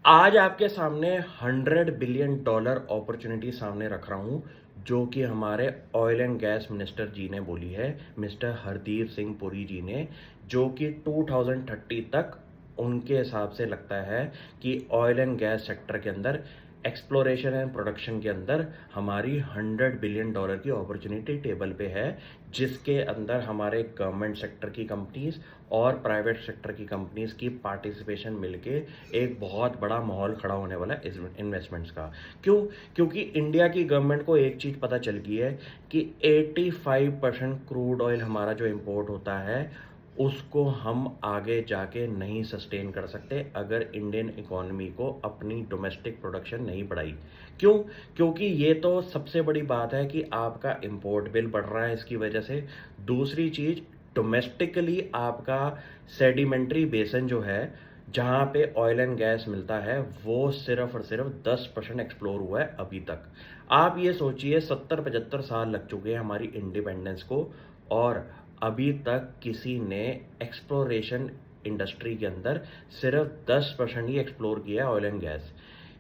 आज आपके सामने $100 बिलियन अपॉर्चुनिटी सामने रख रहा हूँ, जो कि हमारे ऑयल एंड गैस मिनिस्टर जी ने बोली है, मिस्टर हरदीप सिंह पुरी जी ने, जो कि 2030 तक उनके हिसाब से लगता है कि ऑयल एंड गैस सेक्टर के अंदर एक्सप्लोरेशन एंड प्रोडक्शन के अंदर हमारी $100 बिलियन की अपॉर्चुनिटी टेबल पे है, जिसके अंदर हमारे गवर्नमेंट सेक्टर की कंपनीज और प्राइवेट सेक्टर की कंपनीज की पार्टिसिपेशन मिलके एक बहुत बड़ा माहौल खड़ा होने वाला है इन्वेस्टमेंट्स का। क्यों? क्योंकि इंडिया की गवर्नमेंट को एक चीज़ पता चल गई है कि 85% क्रूड ऑयल हमारा जो इंपोर्ट होता है, उसको हम आगे जाके नहीं सस्टेन कर सकते अगर इंडियन इकोनॉमी को अपनी डोमेस्टिक प्रोडक्शन नहीं बढ़ाई। क्यों? क्योंकि ये तो सबसे बड़ी बात है कि आपका इंपोर्ट बिल बढ़ रहा है इसकी वजह से। दूसरी चीज़, डोमेस्टिकली आपका सेडिमेंट्री बेसन जो है, जहाँ पे ऑयल एंड गैस मिलता है, वो सिर्फ और सिर्फ 10% एक्सप्लोर हुआ है अभी तक। आप ये सोचिए, 70-75 साल लग चुके हैं हमारी इंडिपेंडेंस को, और अभी तक किसी ने एक्सप्लोरेशन इंडस्ट्री के अंदर सिर्फ 10% ही एक्सप्लोर किया है ऑयल एंड गैस।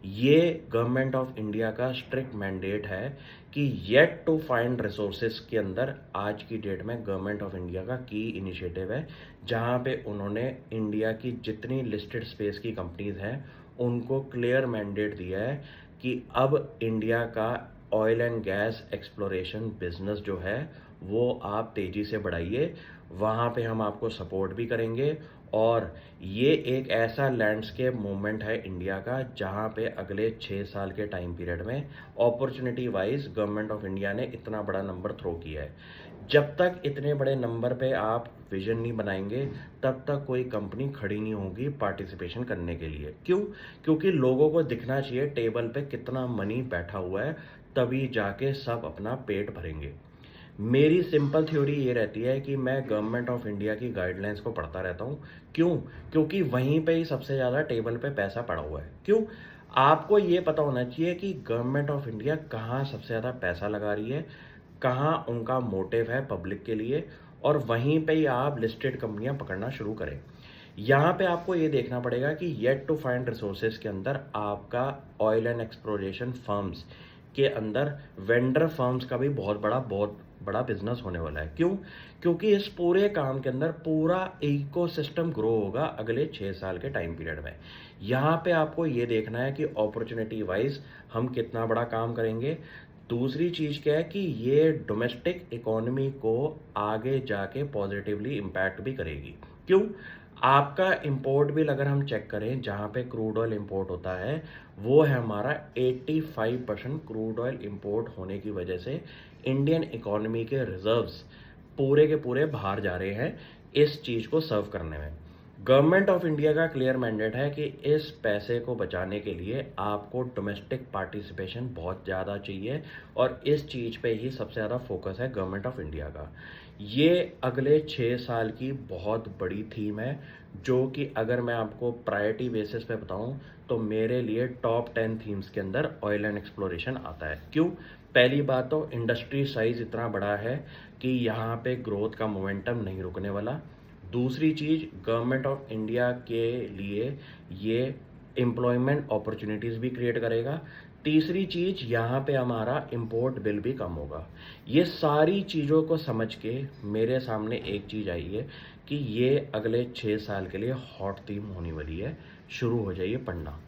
ये गवर्नमेंट ऑफ इंडिया का स्ट्रिक्ट मैंडेट है कि येट टू फाइंड रिसोर्सेज के अंदर आज की डेट में गवर्नमेंट ऑफ इंडिया का की इनिशिएटिव है, जहां पे उन्होंने इंडिया की जितनी लिस्टेड स्पेस की कंपनीज हैं उनको क्लियर मैंडेट दिया है कि अब इंडिया का oil and gas exploration business जो है वो आप तेज़ी से बढ़ाइए। वहाँ पे हम आपको सपोर्ट भी करेंगे, और ये एक ऐसा लैंडस्केप मूवमेंट है इंडिया का, जहाँ पे अगले 6 साल के टाइम पीरियड में opportunity wise government of India ने इतना बड़ा नंबर थ्रो किया है। जब तक इतने बड़े नंबर पे आप विजन नहीं बनाएंगे, तब तक कोई कंपनी खड़ी नहीं होगी पार्टिसिपेशन करने के लिए। क्यों? क्योंकि लोगों को दिखना चाहिए टेबल पे कितना मनी बैठा हुआ है, तभी जाके सब अपना पेट भरेंगे। मेरी सिंपल थ्योरी ये रहती है कि मैं गवर्नमेंट ऑफ इंडिया की गाइडलाइंस को पढ़ता रहता हूँ। क्यों? क्योंकि वहीं पे ही सबसे ज़्यादा टेबल पे पैसा पड़ा हुआ है। क्यों? आपको ये पता होना चाहिए कि गवर्नमेंट ऑफ इंडिया कहाँ सबसे ज़्यादा पैसा लगा रही है, कहाँ उनका मोटिव है पब्लिक के लिए, और वहीं पे ही आप लिस्टेड कंपनियां पकड़ना शुरू करें। यहाँ पे आपको ये देखना पड़ेगा कि येट टू फाइंड रिसोर्सेज के अंदर आपका ऑयल एंड एक्सप्लोरेशन फर्म्स के अंदर वेंडर फर्म्स का भी बहुत बड़ा बिजनेस होने वाला है। क्यों? क्योंकि इस पूरे काम के अंदर पूरा इकोसिस्टम ग्रो होगा अगले 6 साल के टाइम पीरियड में। यहाँ पे आपको ये देखना है कि अपॉर्चुनिटी वाइज हम कितना बड़ा काम करेंगे। दूसरी चीज़ क्या है कि ये डोमेस्टिक इकोनॉमी को आगे जाके पॉजिटिवली इम्पैक्ट भी करेगी। क्यों? आपका इंपोर्ट बिल अगर हम चेक करें, जहाँ पे क्रूड ऑयल इंपोर्ट होता है, वो है हमारा 85% क्रूड ऑयल इंपोर्ट होने की वजह से इंडियन इकोनॉमी के रिजर्व्स पूरे के पूरे बाहर जा रहे हैं इस चीज़ को सर्व करने में। गवर्नमेंट ऑफ इंडिया का क्लियर मैंडेट है कि इस पैसे को बचाने के लिए आपको डोमेस्टिक पार्टिसिपेशन बहुत ज़्यादा चाहिए, और इस चीज़ पे ही सबसे ज़्यादा फोकस है गवर्नमेंट ऑफ इंडिया का। ये अगले 6 साल की बहुत बड़ी थीम है, जो कि अगर मैं आपको प्रायोरिटी बेसिस पे बताऊं, तो मेरे लिए टॉप 10 थीम्स के अंदर ऑयल एंड एक्सप्लोरेशन आता है। क्यों? पहली बात तो इंडस्ट्री साइज इतना बड़ा है कि यहाँ पे ग्रोथ का मोमेंटम नहीं रुकने वाला। दूसरी चीज़, गवर्नमेंट ऑफ इंडिया के लिए ये एम्प्लॉयमेंट अपॉर्चुनिटीज़ भी क्रिएट करेगा। तीसरी चीज़, यहाँ पे हमारा इंपोर्ट बिल भी कम होगा। ये सारी चीज़ों को समझ के मेरे सामने एक चीज़ आई है कि ये अगले 6 साल के लिए हॉट थीम होने वाली है। शुरू हो जाइए पढ़ना।